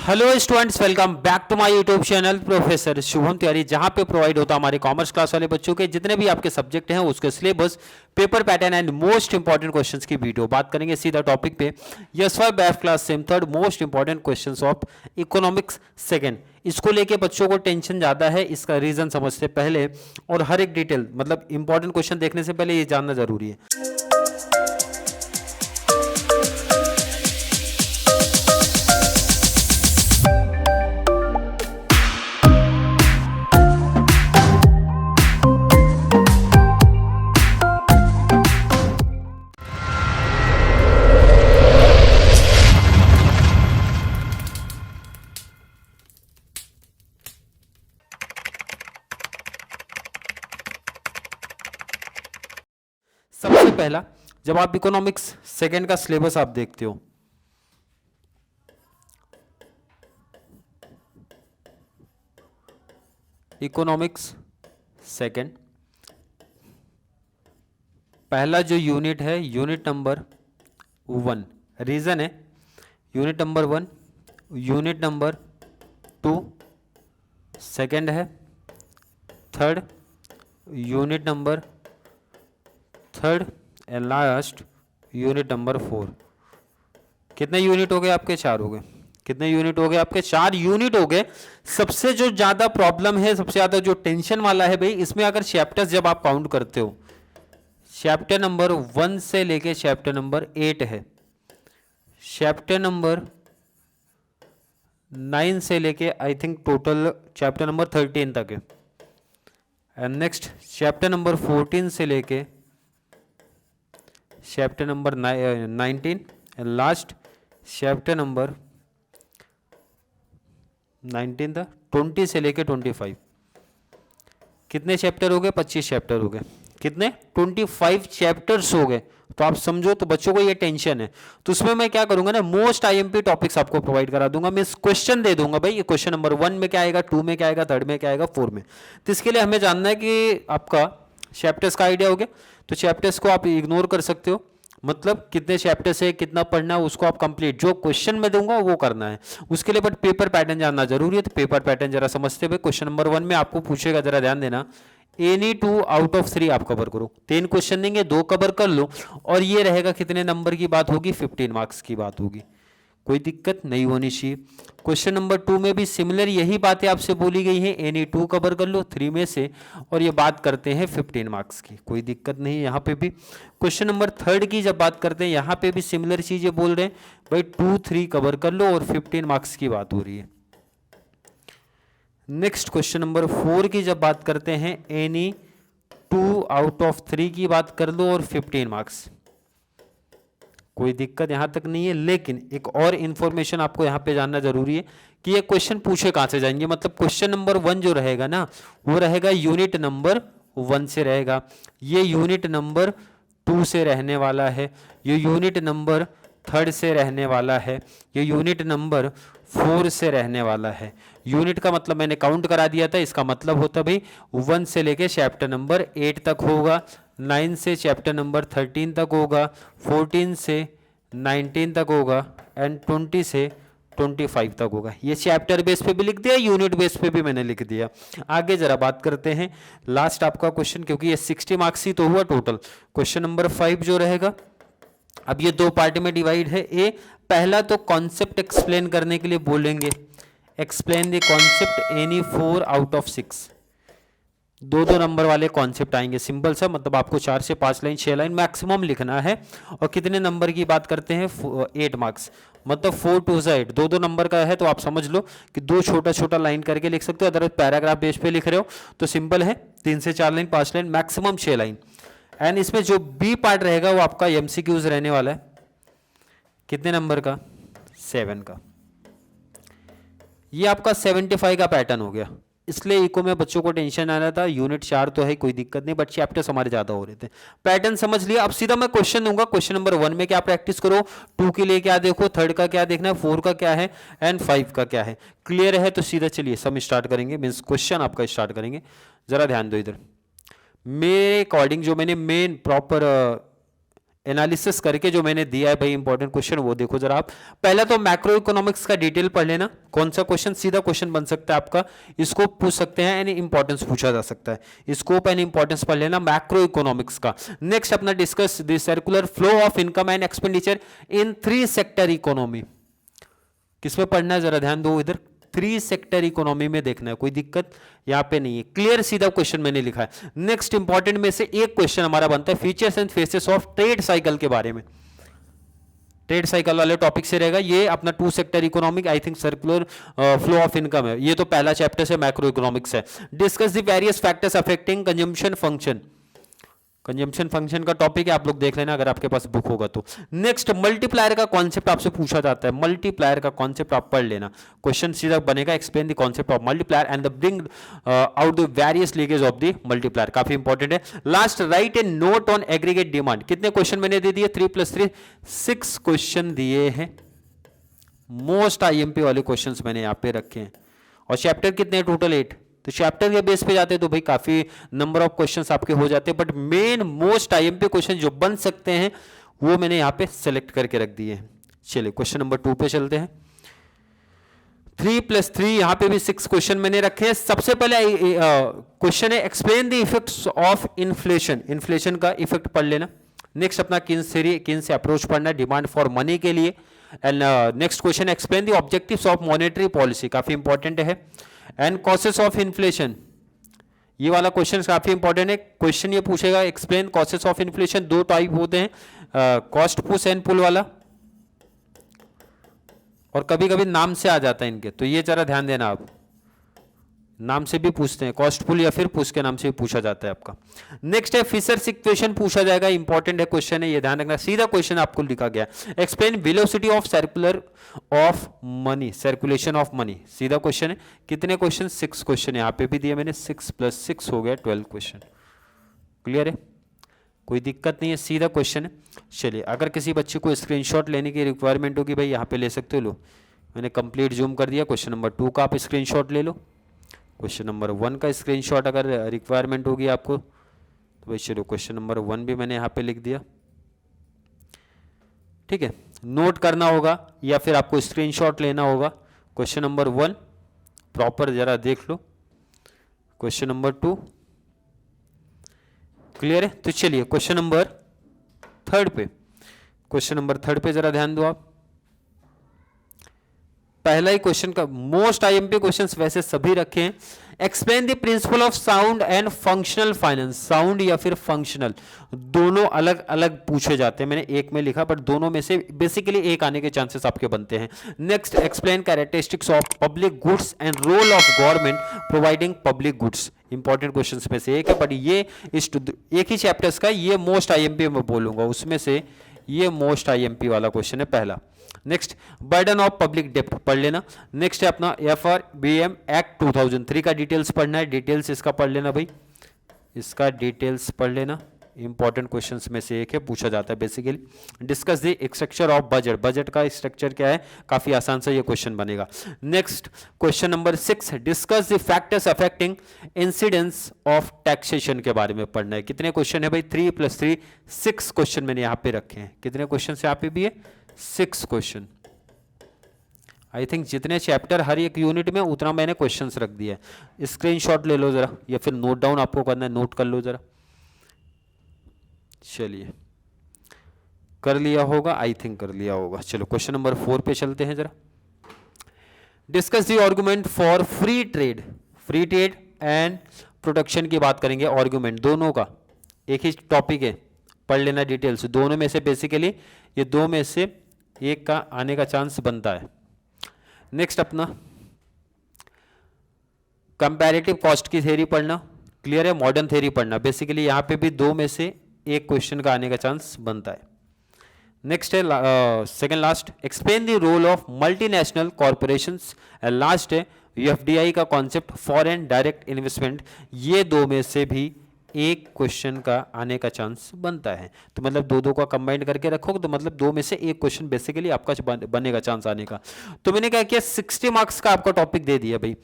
Hello students, welcome back to my YouTube channel professor Shubham Tiwari, जहां पे provide होता है हमारे कॉमर्स क्लास वाले बच्चों के जितने भी आपके सब्जेक्ट हैं उसके syllabus, paper pattern and most important questions की वीडियो। बात करेंगे सीधा टॉपिक पे। Yes BAIF class same third most important questions of economics second. इसको लेके बच्चों को टेंशन ज़्यादा है, इसका रीज़न समझते पहले और हर एक डिटेल मतलब इंपॉर्टेंट क्वेश्चन देखने से पहले ये जानना जरूरी है। सबसे पहला, जब आप इकोनॉमिक्स सेकेंड का सिलेबस आप देखते हो, इकोनॉमिक्स सेकेंड पहला जो यूनिट है यूनिट नंबर 1, रीजन है unit number 1, unit number 2 second है, third unit number third and last unit number 4। कितने यूनिट हो गए आपके? 4 हो गए। कितने यूनिट हो गए आपके? 4 यूनिट हो गए। सबसे जो ज्यादा प्रॉब्लम है, सबसे ज्यादा जो टेंशन वाला है भाई, इसमें अगर चैप्टर्स जब आप काउंट करते हो, चैप्टर नंबर 1 से लेके चैप्टर नंबर 8 है, चैप्टर नंबर 9 से लेके I think total chapter number 13 तक है, एंड नेक्स्ट चैप्टर नंबर 14 से लेके chapter number 19 and last chapter number 19 था 20 से लेके 25। कितने चैप्टर हो गए? 25 चैप्टर हो गए। कितने? 25 चैप्टर्स हो गए। तो आप समझो, तो बच्चों को ये टेंशन है। तो उसमें मैं क्या करूंगा ना, मोस्ट आईएमपी टॉपिक्स आपको प्रोवाइड करा दूंगा। मैं क्वेश्चन दे दूंगा भाई, ये क्वेश्चन नंबर 1 में क्या आएगा, 2 में क्या आएगा, थर्ड में क्या आएगा, 4 में। तो इसके लिए हमें जानना है कि आपका चैप्टर्स का आइडिया हो गया। तो चैप्टर्स को आप इग्नोर कर सकते हो, मतलब कितने चैप्टर्स है, कितना पढ़ना है, उसको आप कंप्लीट जो क्वेश्चन में दूंगा वो करना है। उसके लिए बट पेपर पैटर्न जानना जरूरी है। तो पेपर पैटर्न जरा समझते हुए, क्वेश्चन नंबर 1 में आपको पूछेगा, जरा ध्यान देना, एनी 2 आउट ऑफ 3 आप कवर करो। 3 क्वेश्चन देंगे, 2 कवर कर लो, और ये रहेगा कितने नंबर की बात होगी? 15 मार्क्स की बात होगी। कोई दिक्कत नहीं होनी चाहिए। क्वेश्चन नंबर 2 में भी सिमिलर यही बातें आपसे बोली गई हैं, एनी 2 कवर कर लो 3 में से, और ये बात करते हैं 15 मार्क्स की। कोई दिक्कत नहीं है यहाँ पे भी। क्वेश्चन नंबर 3 की जब बात करते हैं, यहाँ पे भी सिमिलर चीजें बोल रहे हैं भाई, 2 3 कवर कर लो और 15 मार्क्स की बात हो रही है। नेक्स्ट क्वेश्चन नंबर 4 की जब बात करते हैं, एनी 2 आउट ऑफ 3 की बात कर लो और 15 मार्क्स। कोई दिक्कत यहां तक नहीं है, लेकिन एक और इंफॉर्मेशन आपको यहां पे जानना जरूरी है कि ये क्वेश्चन पूछे कहां से जाएंगे। मतलब क्वेश्चन नंबर 1 जो रहेगा ना, वो रहेगा यूनिट नंबर 1 से रहेगा, ये यूनिट नंबर 2 से रहने वाला है, ये यूनिट नंबर 3 से रहने वाला है, ये यूनिट नंबर 4 से रहने वाला है। यूनिट का मतलब मैंने काउंट करा दिया था, इसका मतलब होता भाई 1 से लेके चैप्टर नंबर 8 तक होगा, 9 से चैप्टर नंबर 13 तक होगा, 14 से 19 तक होगा, एंड 20 से 25 तक होगा। ये चैप्टर बेस पे भी लिख दिया, यूनिट बेस पे भी मैंने लिख दिया। आगे जरा बात करते हैं लास्ट आपका क्वेश्चन, क्योंकि ये 60 मार्क्स ही तो हुआ टोटल। क्वेश्चन नंबर 5 जो रहेगा, अब ये 2 पार्ट में डिवाइड है। ए पहला तो कॉन्सेप्ट एक्सप्लेन करने के लिए बोलेंगे, explain the concept any 4 out of 6। 2 number वाले कॉन्सेप्ट आएंगे, सिंपल सा, मतलब आपको 4 से 5 लाइन 6 लाइन मैक्सिमम लिखना है। और कितने नंबर की बात करते हैं? 8 मार्क्स, मतलब 4 2 8, 2 नंबर का है। तो आप समझ लो कि 2 छोटा छोटा लाइन करके लिख सकते हो। अगर पैराग्राफ बेस पे लिख रहे हो तो सिंपल है, 3 से 4 line, 5 line, maximum 6 line. And इसमें जो बी पार्ट रहेगा वो आपका एमसीक्यूज रहने वाला है। कितने नंबर का? 7 का। ये आपका 75 का पैटर्न हो गया। इसलिए इको में बच्चों को टेंशन आ रहा था। यूनिट 4 तो है, कोई दिक्कत नहीं, बट चैप्टर्स हमारे ज्यादा हो रहे थे। पैटर्न समझ लिया। अब सीधा मैं क्वेश्चन दूंगा। क्वेश्चन नंबर 1 में क्या प्रैक्टिस करो, 2 के लिए क्या देखो, 3 का क्या देखना है, 4 का क्या है, एंड 5 का क्या है। क्लियर है? तो सीधा चलिए सम स्टार्ट करेंगे, मीन्स क्वेश्चन आपका स्टार्ट करेंगे। जरा ध्यान दो इधर। मेरे अकॉर्डिंग जो मैंने मेन प्रॉपर एनालिसिस करके जो मैंने दिया है भाई इंपॉर्टेंट क्वेश्चन, वो देखो जरा आप। पहला तो मैक्रो इकोनॉमिक्स का डिटेल पढ़ लेना, कौन सा क्वेश्चन सीधा क्वेश्चन बन सकता है आपका, इसको पूछ सकते हैं एंड इंपॉर्टेंस पूछा जा सकता है, स्कोप एंड इंपॉर्टेंस पढ़ लेना मैक्रो इकोनॉमिक्स का। नेक्स्ट अपना discuss the circular flow of income and expenditure in 3 sector economy. किसमें पढ़ना है जरा ध्यान दो, इधर 3 सेक्टर इकोनॉमी में देखना है, कोई दिक्कत यहां पे नहीं है, क्लियर सीधा क्वेश्चन मैंने लिखा है। नेक्स्ट इंपॉर्टेंट में से एक क्वेश्चन हमारा बनता है features and faces of trade cycle के बारे में, ट्रेड साइकिल वाले टॉपिक से रहेगा ये अपना 2 sector economic, I think circular flow of income है, ये तो पहला चैप्टर से मैक्रो इकोनॉमिक्स है। Discuss the various factors affecting consumption function, consumption function का टॉपिक है, आप लोग देख लेना अगर आपके पास बुक होगा तो। नेक्स्ट मल्टीप्लायर का कॉन्सेप्ट आपसे पूछा जाता है, मल्टीप्लायर का कॉन्सेप्ट आप पढ़ लेना, क्वेश्चन सीधा बनेगा explain the concept of multiplier and the bring out the various leakage of the multiplier, काफी इंपॉर्टेंट है। Last right A note on aggregate demand, कितने क्वेश्चन मैंने दे दिए 3+3 6 क्वेश्चन दिए हैं, मोस्ट आईएमपी वाले क्वेश्चंस मैंने यहाँ पे रखे हैं। और चैप्टर कितने टोटल 8, तो चैप्टर के बेस पे जाते हैं तो भाई काफी नंबर ऑफ क्वेश्चंस आपके हो जाते हैं, but main most IMP question जो बन सकते हैं वो मैंने यहाँ पे सेलेक्ट करके रख दिए हैं। चलिए क्वेश्चन नंबर 2 पे चलते हैं। 3+3 यहाँ पे भी 6 क्वेश्चन मैंने रखे हैं। सबसे पहले क्वेश्चन है explain the effects of inflation, inflation का इफेक्ट पढ़ लेना। नेक्स्ट अपना किन्स थ्योरी, किन्स से अप्रोच पढ़ना डिमांड फॉर मनी के लिए। And next question explain the objectives of monetary policy, काफी इंपॉर्टेंट है। एंड कॉसेस ऑफ इन्फ्लेशन, ये वाला क्वेश्चन काफी इंपॉर्टेंट है, क्वेश्चन ये पूछेगा explain causes of inflation. 2 type होते हैं, कॉस्ट पुश एंड पुल वाला, और कभी कभी नाम से आ जाता है इनके, तो ये जरा ध्यान देना आप, नाम से भी पूछते हैं कॉस्ट पुल या फिर पुश के नाम से भी पूछा जाता है आपका। नेक्स्ट है फिशर्स इक्वेशन पूछा जाएगा, इंपॉर्टेंट है क्वेश्चन है, ये ध्यान रखना, सीधा क्वेश्चन आपको लिखा गया। Explain velocity of circular of money, circulation of money, सीधा क्वेश्चन है। कितने क्वेश्चन 6 क्वेश्चन यहाँ पे भी दिए मैंने, 6 + 6 हो गया 12 क्वेश्चन, क्लियर है, कोई दिक्कत नहीं है, सीधा क्वेश्चन है। चलिए अगर किसी बच्चे को स्क्रीनशॉट लेने की रिक्वायरमेंट होगी भाई यहाँ पे ले सकते हो, लो मैंने कंप्लीट जूम कर दिया। क्वेश्चन नंबर 2 का आप स्क्रीनशॉट ले लो, क्वेश्चन नंबर 1 का स्क्रीनशॉट अगर रिक्वायरमेंट होगी आपको तो भाई चलो क्वेश्चन नंबर 1 भी मैंने यहाँ पे लिख दिया, ठीक है। नोट करना होगा या फिर आपको स्क्रीनशॉट लेना होगा। क्वेश्चन नंबर 1 प्रॉपर जरा देख लो, क्वेश्चन नंबर 2 क्लियर है। तो चलिए क्वेश्चन नंबर 3 पे, क्वेश्चन नंबर 3 पे जरा ध्यान दो आप। पहला ही क्वेश्चन का मोस्ट आईएमपी क्वेश्चंस वैसे सभी रखे हैं। Explain the principle of sound and functional finance, sound या फिर फंक्शनल दोनों अलग अलग पूछे जाते हैं, मैंने एक में लिखा बट दोनों में से बेसिकली एक आने के चांसेस आपके बनते हैं। Next explain characteristics of public goods and role of government providing public goods, important questions में से एक है, बट ये एक ही चैप्टर्स का, ये मोस्ट आईएमपी में बोलूंगा, उसमें से ये मोस्ट आईएमपी वाला क्वेश्चन है पहला। नेक्स्ट बर्डन ऑफ पब्लिक डेप्ट पढ़ लेना। नेक्स्ट है अपना FRBM एक्ट 2003 का डिटेल्स पढ़ना है, डिटेल्स इसका पढ़ लेना भाई, इसका डिटेल्स पढ़ लेना, इंपॉर्टेंट क्वेश्चंस में से एक है, पूछा जाता है basically. Discuss the structure of budget, budget का स्ट्रक्चर क्या है, काफी आसान से ये क्वेश्चन बनेगा। Next question number 6 discuss the factors affecting incidence of taxation के बारे में पढ़ना है। कितने क्वेश्चन है भाई 3+3 6 क्वेश्चन मैंने यहाँ पे रखे हैं। कितने क्वेश्चन यहाँ पे भी है 6 क्वेश्चन। आई थिंक जितने चैप्टर हर एक यूनिट में उतना मैंने क्वेश्चंस रख दिया है। स्क्रीनशॉट ले लो जरा या फिर नोट डाउन आपको करना है, नोट कर लो जरा। चलिए कर लिया होगा, आई थिंक कर लिया होगा। चलो क्वेश्चन नंबर 4 पे चलते हैं जरा। Discuss the argument for free trade, free trade and protection की बात करेंगे। आर्गुमेंट दोनों का एक ही टॉपिक है, पढ़ लेना डिटेल्स, दोनों में से बेसिकली ये 2 में से एक का आने का चांस बनता है। नेक्स्ट अपना कंपैरेटिव कॉस्ट की थ्योरी पढ़ना, क्लियर है, मॉडर्न थ्योरी पढ़ना, बेसिकली यहां पे भी 2 में से एक क्वेश्चन का आने का चांस बनता है। नेक्स्ट है second last explain the role of multinational corporations, last है FDI का कॉन्सेप्ट फॉरेन डायरेक्ट इन्वेस्टमेंट। ये 2 में से भी एक क्वेश्चन का आने का चांस बनता है, तो मतलब 2-2 का कंबाइंड करके रखोगे तो मतलब 2 में से एक क्वेश्चन बेसिकली आपका बनेगा चांस आने का। तो मैंने क्या किया 60 मार्क्स का आपका टॉपिक दे दिया भाई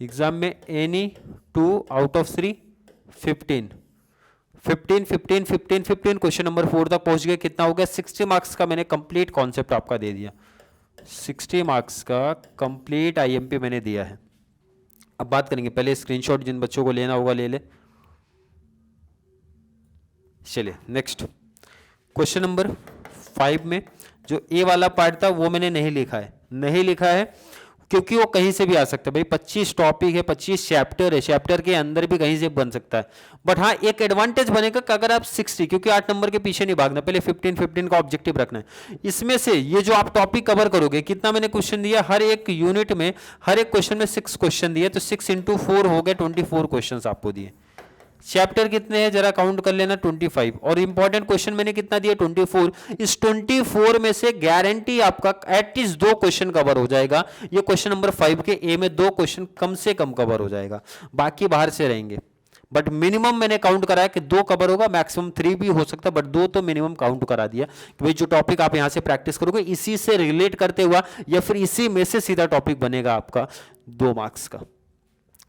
एग्जाम में, any 2 out of 3 15 15 15 15 15 question number 4 तक पहुंच गए। कितना हो गया? 60 मार्क्स का मैंने कंप्लीट कॉन्सेप्ट आपका दे दिया। 60 मार्क्स का कंप्लीट आईएमपी मैंने दिया है। अब बात करेंगे, पहले स्क्रीनशॉट जिन बच्चों को लेना होगा ले ले। चलिए नेक्स्ट क्वेश्चन नंबर 5 में जो ए वाला पार्ट था वो मैंने नहीं लिखा है, नहीं लिखा है क्योंकि वो कहीं से भी आ सकता है भाई। 25 टॉपिक है, 25 चैप्टर है, चैप्टर के अंदर भी कहीं से बन सकता है। बट हाँ एक एडवांटेज बनेगा कि अगर आप 60, क्योंकि 8 नंबर के पीछे नहीं भागना, पहले 15 15 का ऑब्जेक्टिव रखना है। इसमें से ये जो आप टॉपिक कवर करोगे, कितना मैंने क्वेश्चन दिया, हर एक यूनिट में हर एक क्वेश्चन में 6 क्वेश्चन दिए, तो 6 × 4 हो गए 24 क्वेश्चन आपको दिए। चैप्टर कितने हैं जरा काउंट कर लेना, 25। और इंपॉर्टेंट क्वेश्चन मैंने कितना दिया, 24। इस 24 में से गारंटी आपका एटलीस्ट 2 क्वेश्चन कवर हो जाएगा। ये क्वेश्चन नंबर 5 के ए में 2 क्वेश्चन कम से कम कवर हो जाएगा, बाकी बाहर से रहेंगे। बट मिनिमम मैंने काउंट कराया कि 2 कवर होगा, मैक्सिमम 3 भी हो सकता है, बट 2 तो मिनिमम काउंट करा दिया कि भाई जो टॉपिक आप यहां से प्रैक्टिस करोगे इसी से रिलेट करते हुआ या फिर इसी में से सीधा टॉपिक बनेगा आपका 2 मार्क्स का।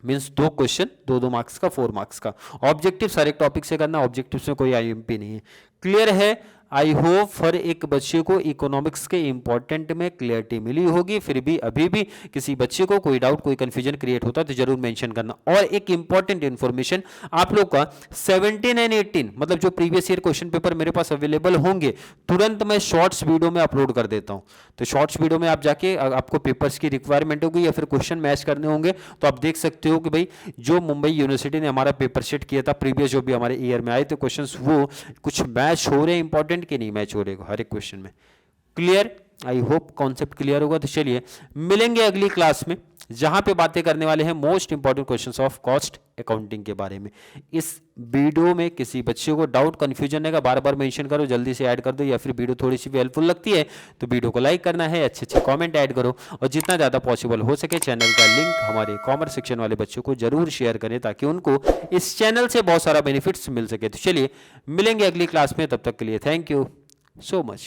मीन्स 2 क्वेश्चन 2 मार्क्स का, 4 मार्क्स का। ऑब्जेक्टिव सारे टॉपिक से करना, ऑब्जेक्टिव में कोई आईएमपी नहीं है। क्लियर है? आई होप हर एक बच्चे को इकोनॉमिक्स के इंपॉर्टेंट में क्लियरिटी मिली होगी। फिर भी अभी भी किसी बच्चे को कोई डाउट, कोई कंफ्यूजन क्रिएट होता है तो जरूर मेंशन करना। और एक इंपॉर्टेंट इंफॉर्मेशन, आप लोग का 17 एंड 18 मतलब जो प्रीवियस ईयर क्वेश्चन पेपर मेरे पास अवेलेबल होंगे, तुरंत मैं शॉर्ट्स वीडियो में अपलोड कर देता हूं। तो शॉर्ट्स वीडियो में आप जाके, आपको पेपर्स की रिक्वायरमेंट होगी या फिर क्वेश्चन मैच करने होंगे, तो आप देख सकते हो कि भाई जो मुंबई यूनिवर्सिटी ने हमारा पेपर सेट किया था प्रीवियस जो भी हमारे ईयर में आए थे क्वेश्चन, वो कुछ मैच हो रहे हैं इंपॉर्टेंट के नहीं मैच हो रहेगा हर एक क्वेश्चन में। Clear? I hope concept clear होगा। तो चलिए मिलेंगे अगली क्लास में, जहां पे बातें करने वाले हैं most important questions of cost accounting के बारे में। इस वीडियो में किसी बच्चे को डाउट कंफ्यूजन है, बार बार मेंशन करो, जल्दी से ऐड कर दो, या फिर वीडियो थोड़ी सी भी हेल्पफुल लगती है तो वीडियो को लाइक करना है, अच्छे अच्छे कमेंट ऐड करो, और जितना ज़्यादा पॉसिबल हो सके चैनल का लिंक हमारे कॉमर्स सेक्शन वाले बच्चों को जरूर शेयर करें ताकि उनको इस चैनल से बहुत सारा बेनिफिट्स मिल सके। तो चलिए मिलेंगे अगली क्लास में, तब तक के लिए थैंक यू so much।